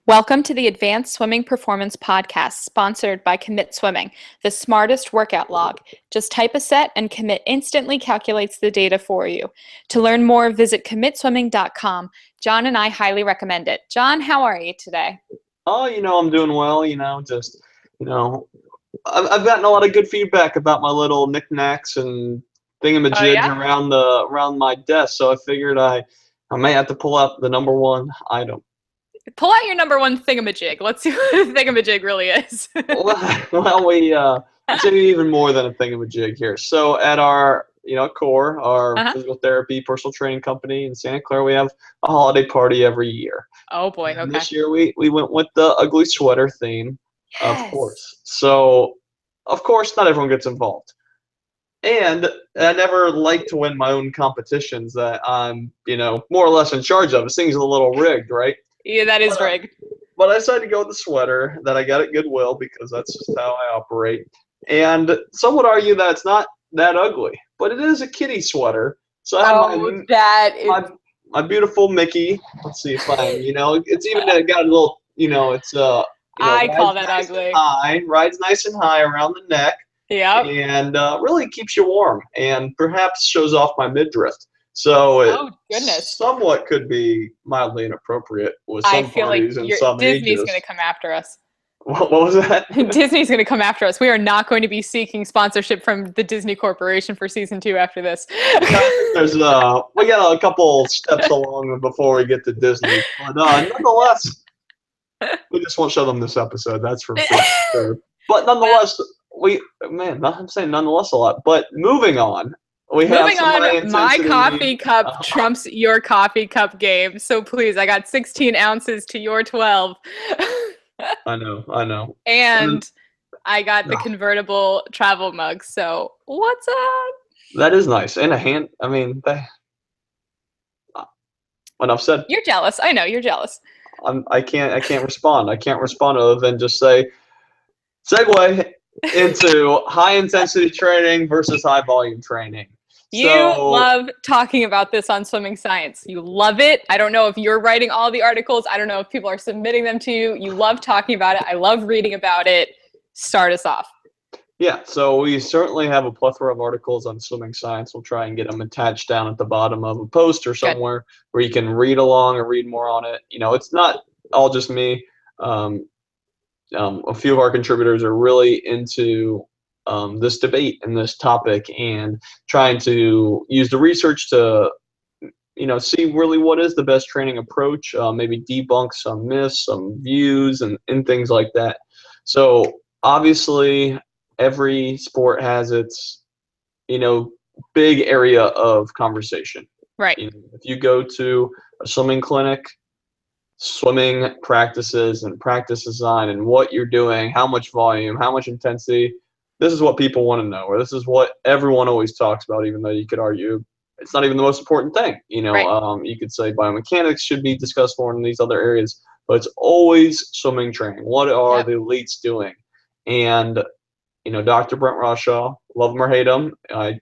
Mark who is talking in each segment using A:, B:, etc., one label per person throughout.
A: Welcome to the Advanced Swimming Performance Podcast, sponsored by Commit Swimming, the smartest workout log. Just type a set and Commit instantly calculates the data for you. To learn more, visit commitswimming.com. John and I highly recommend it. John, how are you today?
B: Oh, I'm doing well, I've gotten a lot of good feedback about my little knickknacks and
A: Oh,
B: thingamajigs
A: yeah?
B: around my desk, so I figured I may have to pull out the number one item.
A: Pull out your number one thingamajig. Let's see what a thingamajig really is.
B: Well, we say even more than a thingamajig here. So at our core, our
A: Uh-huh.
B: physical therapy personal training company in Santa Clara, we have a holiday party every year.
A: Oh, boy.
B: And
A: Okay.
B: this year we went with the ugly sweater theme, of
A: Yes.
B: course. So, of course, not everyone gets involved. And I never like to win my own competitions that I'm, more or less in charge of. This thing's a little rigged, right?
A: Yeah, that is
B: But,
A: rigged.
B: but I decided to go with the sweater that I got at Goodwill because that's just how I operate. And some would argue that it's not that ugly, but it is a kitty sweater. So I have
A: Oh, that is.
B: my beautiful Mickey. Let's see if it's even got a little,
A: I call
B: rides
A: that
B: nice and
A: ugly.
B: high, around the neck,
A: Yep.
B: and really keeps you warm, and perhaps shows off my midriff. So it
A: Oh, goodness.
B: somewhat could be mildly inappropriate with
A: I
B: some
A: feel like
B: parties and some
A: Disney's going
B: ages.
A: to come after us.
B: What was that?
A: Disney's going to come after us. We are not going to be seeking sponsorship from the Disney Corporation for season 2 after this.
B: Yeah, I think there's we got a couple steps along before we get to Disney, but nonetheless, we just won't show them this episode. That's for sure. But
A: Well,
B: nonetheless, I'm saying nonetheless a lot. But moving on, we have
A: moving
B: some high
A: on, my
B: intensity.
A: coffee cup trumps your coffee cup game. So please, I got 16 ounces to your 12.
B: I know. And
A: And I got the
B: oh,
A: convertible travel mug. So what's up?
B: that is nice. And a hand. Enough said.
A: You're jealous. I know you're jealous.
B: I can't respond. I can't respond other than just say segue into high intensity training versus high volume training.
A: You
B: So
A: love talking about this on Swimming Science. You love it. I don't know if you're writing all the articles. I don't know if people are submitting them to you. You love talking about it. I love reading about it. Start us off.
B: yeah, so we certainly have a plethora of articles on swimming science. We'll try and get them attached down at the bottom of a post or
A: Good.
B: somewhere where you can read along and read more on it. It's not all just me. A few of our contributors are really into this debate and this topic and trying to use the research to see really what is the best training approach, maybe debunk some myths, some views, and things like that. So obviously, every sport has its, big area of conversation.
A: Right.
B: If you go to a swimming clinic, swimming practices and practice design and what you're doing, how much volume, how much intensity, this is what people want to know, or this is what everyone always talks about, even though you could argue it's not even the most important thing.
A: Right.
B: You could say biomechanics should be discussed more in these other areas, but it's always swimming training. What are
A: Yep.
B: the elites doing? And Dr. Brent Rashaw, love him or hate him,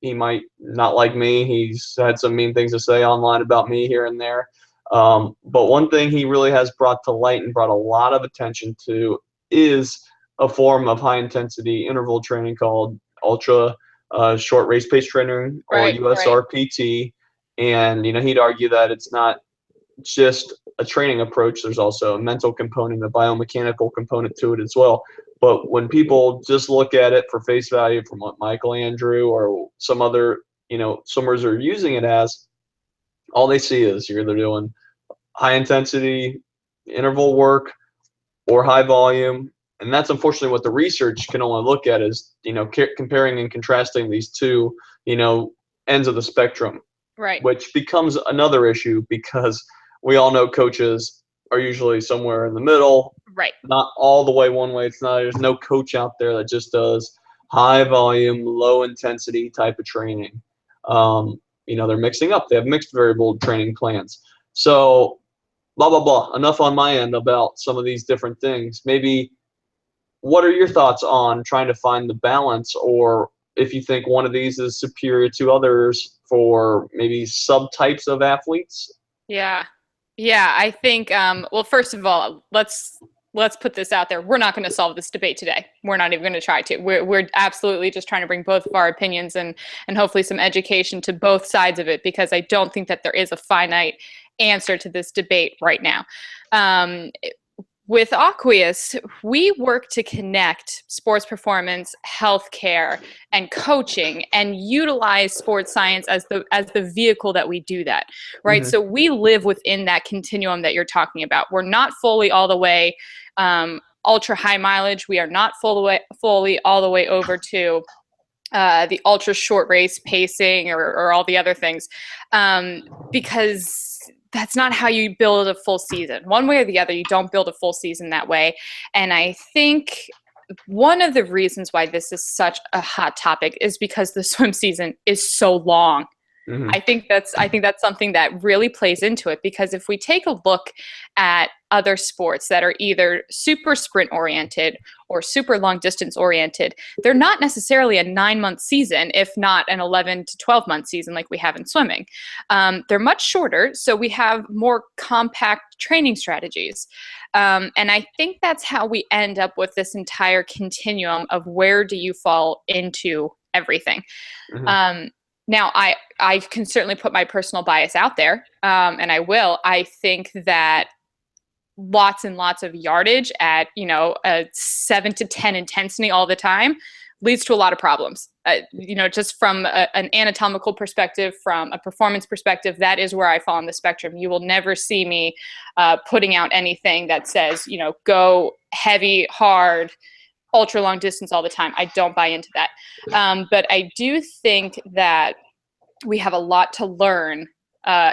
B: he might not like me. He's had some mean things to say online about me here and there. But one thing he really has brought to light and brought a lot of attention to is a form of high intensity interval training called ultra short race pace training, or
A: Right. Right.
B: USRPT. And he'd argue that it's not just a training approach. There's also a mental component, a biomechanical component to it as well. But when people just look at it for face value from what Michael Andrew or some other swimmers are using it as, all they see is you're either doing high intensity interval work or high volume. And that's unfortunately what the research can only look at is, comparing and contrasting these two, ends of the spectrum,
A: Right.
B: which becomes another issue because we all know coaches are usually somewhere in the middle,
A: Right.
B: not all the way one way. There's no coach out there that just does high volume, low intensity type of training. They're mixing up. They have mixed variable training plans. So blah, blah, blah. Enough on my end about some of these different things. Maybe what are your thoughts on trying to find the balance, or if you think one of these is superior to others for maybe subtypes of athletes?
A: Yeah. Yeah, I think, well, first of all, let's put this out there. We're not going to solve this debate today. We're not even going to try to. We're absolutely just trying to bring both of our opinions and hopefully some education to both sides of it, because I don't think that there is a finite answer to this debate right now. Um, with Aqueous, we work to connect sports performance, healthcare, and coaching, and utilize sports science as the vehicle that we do that, right?
B: Mm-hmm.
A: So we live within that continuum that you're talking about. We're not fully all the way ultra high mileage. We are not fully all the way over to the ultra short race pacing or all the other things, because that's not how you build a full season. One way or the other, you don't build a full season that way. And I think one of the reasons why this is such a hot topic is because the swim season is so long.
B: Mm-hmm.
A: I think that's something that really plays into it, because if we take a look at other sports that are either super sprint oriented or super long distance oriented, they're not necessarily a 9-month season, if not an 11 to 12-month season like we have in swimming. They're much shorter, so we have more compact training strategies. And I think that's how we end up with this entire continuum of where do you fall into everything.
B: Mm-hmm.
A: Now, I can certainly put my personal bias out there, and I will. I think that lots and lots of yardage at, a 7 to 10 intensity all the time leads to a lot of problems. Just from an anatomical perspective, from a performance perspective, that is where I fall on the spectrum. You will never see me putting out anything that says, go heavy, hard, ultra long distance all the time. I don't buy into that. But I do think that we have a lot to learn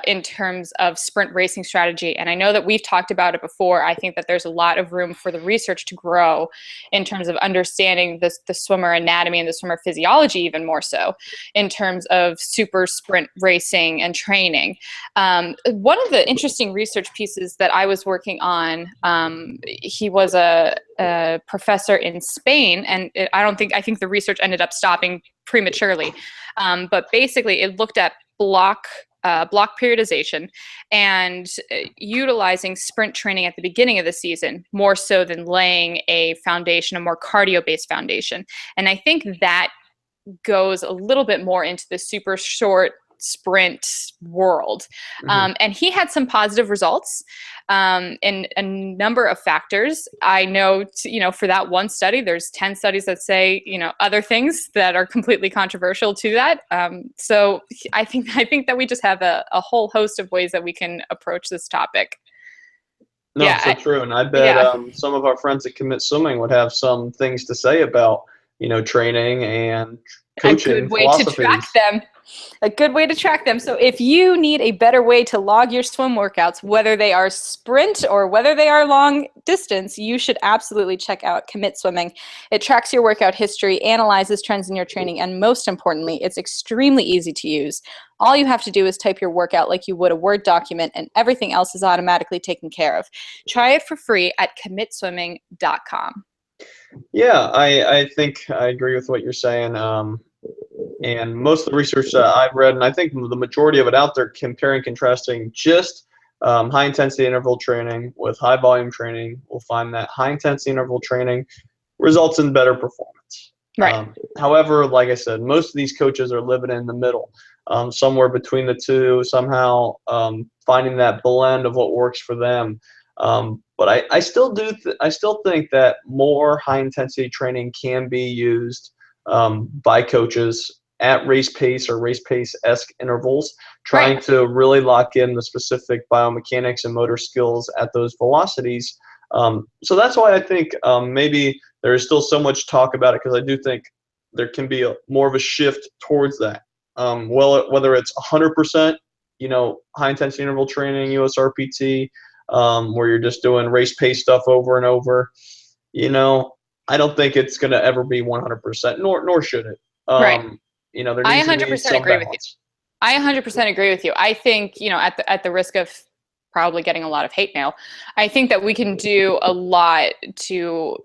A: in terms of sprint racing strategy. And I know that we've talked about it before. I think that there's a lot of room for the research to grow in terms of understanding the swimmer anatomy and the swimmer physiology, even more so in terms of super sprint racing and training. One of the interesting research pieces that I was working on, he was a professor in Spain, and I think the research ended up stopping prematurely. But basically, it looked at block periodization and utilizing sprint training at the beginning of the season more so than laying a foundation, a more cardio-based foundation. And I think that goes a little bit more into the super short sprint world.
B: Mm-hmm.
A: And he had some positive results in a number of factors. I know, for that one study, there's 10 studies that say, other things that are completely controversial to that. So I think that we just have a whole host of ways that we can approach this topic.
B: No,
A: Yeah.
B: so true. And I bet
A: Yeah.
B: some of our friends at Commit Swimming would have some things to say about, training and
A: A
B: coaching
A: good way to track
B: philosophies.
A: them. A good way to track them. So if you need a better way to log your swim workouts, whether they are sprint or whether they are long distance, you should absolutely check out Commit Swimming. It tracks your workout history, analyzes trends in your training, and most importantly, it's extremely easy to use. All you have to do is type your workout like you would a Word document, and everything else is automatically taken care of. Try it for free at commitswimming.com.
B: Yeah, I think I agree with what you're saying. And most of the research that I've read, and I think the majority of it out there, comparing, contrasting just high intensity interval training with high volume training, we'll find that high intensity interval training results in better performance.
A: Right.
B: However, like I said, most of these coaches are living in the middle, somewhere between the two, somehow finding that blend of what works for them. But I still I still think that more high intensity training can be used by coaches at race pace or race pace-esque intervals, trying
A: Right.
B: to really lock in the specific biomechanics and motor skills at those velocities. So that's why I think maybe there is still so much talk about it, because I do think there can be more of a shift towards that. Whether it's 100%, high intensity interval training, USRPT, where you're just doing race pace stuff over and over, I don't think it's going to ever be 100%, nor should it.
A: Right.
B: There
A: I
B: needs to be
A: 100%
B: some
A: agree with you.
B: balance.
A: I 100% agree with you. I think, at the risk of probably getting a lot of hate mail, I think that we can do a lot to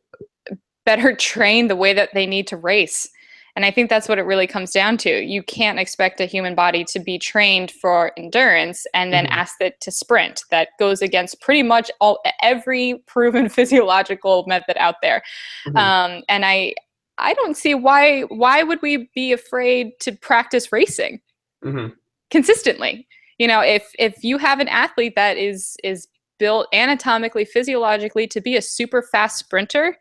A: better train the way that they need to race. And I think that's what it really comes down to. You can't expect a human body to be trained for endurance and then ask it to sprint. That goes against pretty much every proven physiological method out there. And I don't see why would we be afraid to practice racing consistently? If you have an athlete that is built anatomically, physiologically to be a super fast sprinter,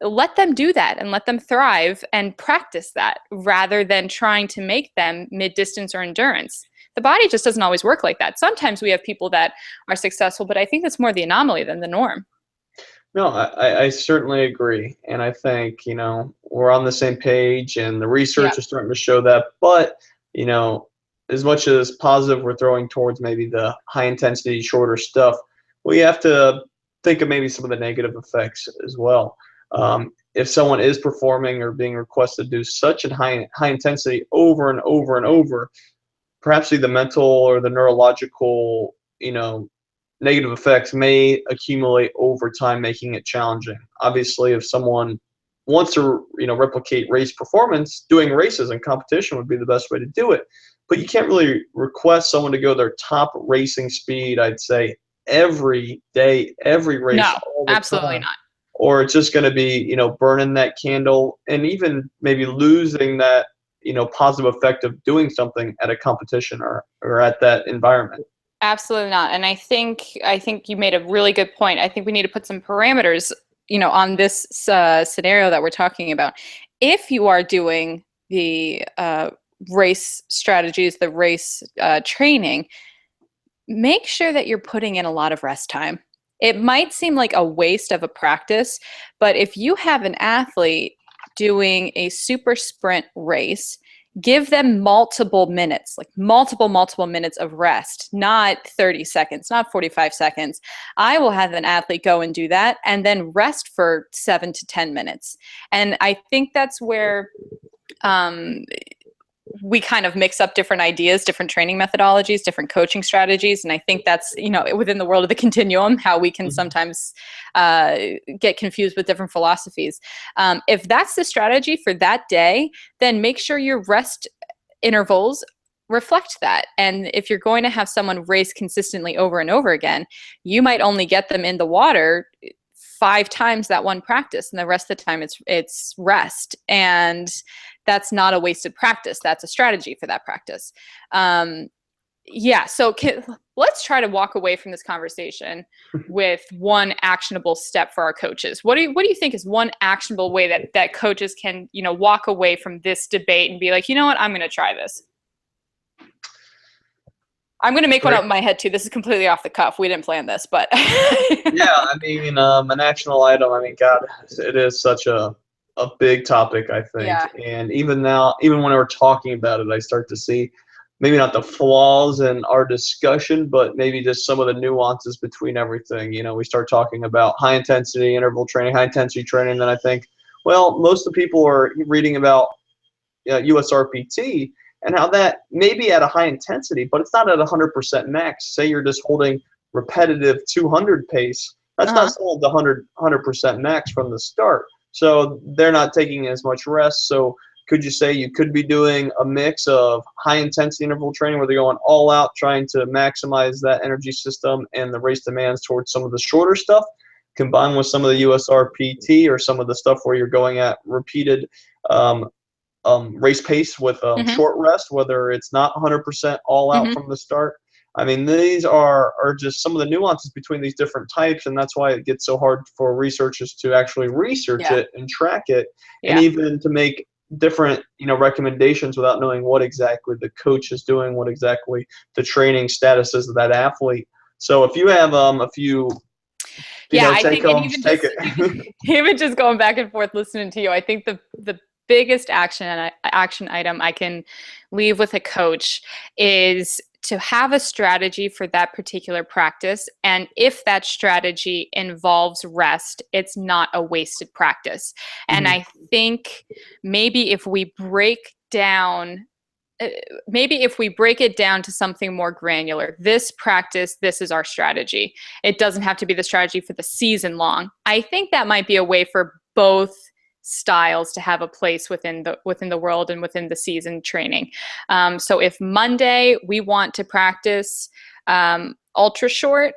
A: let them do that and let them thrive and practice that rather than trying to make them mid-distance or endurance. The body just doesn't always work like that. Sometimes we have people that are successful, but I think that's more the anomaly than the norm.
B: No, I certainly agree. And I think, we're on the same page and the research is starting to show that. But, as much as positive we're throwing towards maybe the high intensity, shorter stuff, we have to think of maybe some of the negative effects as well. If someone is performing or being requested to do such a high intensity over and over and over, perhaps the mental or the neurological, negative effects may accumulate over time, making it challenging. Obviously, if someone wants to, replicate race performance, doing races and competition would be the best way to do it. But you can't really request someone to go their top racing speed, I'd say, every day, every race, all the
A: absolutely
B: time.
A: Not.
B: Or it's just going to be, burning that candle and even maybe losing that, positive effect of doing something at a competition or at that environment.
A: Absolutely not. And I think you made a really good point. I think we need to put some parameters, on this scenario that we're talking about. If you are doing the race strategies, the race training, make sure that you're putting in a lot of rest time. It might seem like a waste of a practice, but if you have an athlete doing a super sprint race, give them multiple minutes, like multiple minutes of rest, not 30 seconds, not 45 seconds. I will have an athlete go and do that and then rest for 7 to 10 minutes. And I think that's where we kind of mix up different ideas, different training methodologies, different coaching strategies. And I think that's, within the world of the continuum, how we can sometimes get confused with different philosophies. If that's the strategy for that day, then make sure your rest intervals reflect that. And if you're going to have someone race consistently over and over again, you might only get them in the water 5 times that one practice, and the rest of the time it's rest. And that's not a wasted practice. That's a strategy for that practice. So let's try to walk away from this conversation with one actionable step for our coaches. What do you think is one actionable way that coaches can, walk away from this debate and be like, you know what, I'm going to try this. I'm going to make one up in my head too. This is completely off the cuff. We didn't plan this, but
B: an actionable item. God, it is such a big topic, I think.
A: Yeah.
B: And even now, even when we're talking about it, I start to see maybe not the flaws in our discussion, but maybe just some of the nuances between everything. We start talking about high intensity interval training, high intensity training, then I think, well, most of the people are reading about USRPT and how that may be at a high intensity, but it's not at 100% max. Say you're just holding repetitive 200 pace. That's not still the 100% max from the start. So they're not taking as much rest. So could you say you could be doing a mix of high intensity interval training where they're going all out trying to maximize that energy system and the race demands towards some of the shorter stuff, combined with some of the USRPT or some of the stuff where you're going at repeated race pace with short rest, whether it's not 100% all out from the start. These are just some of the nuances between these different types, and that's why it gets so hard for researchers to actually research it and track it, and even to make different recommendations without knowing what exactly the coach is doing, what exactly the training status is of that athlete. So if you have a few
A: I
B: take
A: think
B: homes, take it.
A: Even just going back and forth listening to you, I think the biggest action item I can leave with a coach is to have a strategy for that particular practice. And if that strategy involves rest, it's not a wasted practice. And I think maybe if we break it down to something more granular, this practice, this is our strategy. It doesn't have to be the strategy for the season long. I think that might be a way for both styles to have a place within the world and within the season training. So if Monday we want to practice ultra short,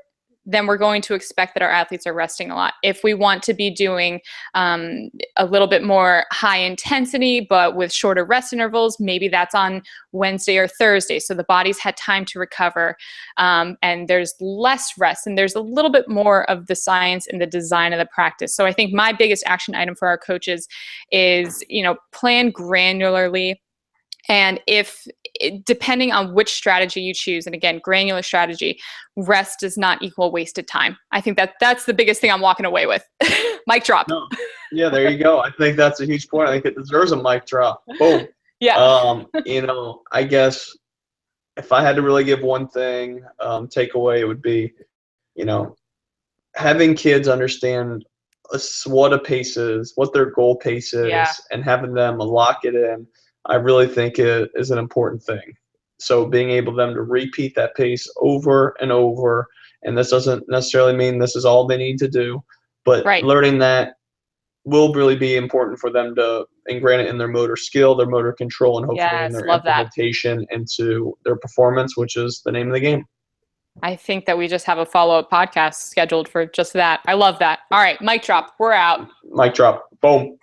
A: then we're going to expect that our athletes are resting a lot. If we want to be doing a little bit more high intensity, but with shorter rest intervals, maybe that's on Wednesday or Thursday. So the body's had time to recover, and there's less rest, and there's a little bit more of the science and the design of the practice. So I think my biggest action item for our coaches is, plan granularly. And depending on which strategy you choose, and again, granular strategy, rest does not equal wasted time. I think that's the biggest thing I'm walking away with. Mic drop.
B: No. Yeah, there you go. I think that's a huge point. I think it deserves a mic drop. Boom.
A: Yeah.
B: I guess if I had to really give one thing takeaway, it would be, having kids understand what a pace is, what their goal pace is,
A: Yeah.
B: and having them lock it in. I really think it is an important thing. So being able them to repeat that pace over and over, and this doesn't necessarily mean this is all they need to do, but
A: Right.
B: learning that will really be important for them to ingrain it in their motor skill, their motor control, and hopefully in their implementation into their performance, which is the name of the game.
A: I think that we just have a follow-up podcast scheduled for just that. I love that. All right, mic drop. We're out.
B: Mic drop. Boom.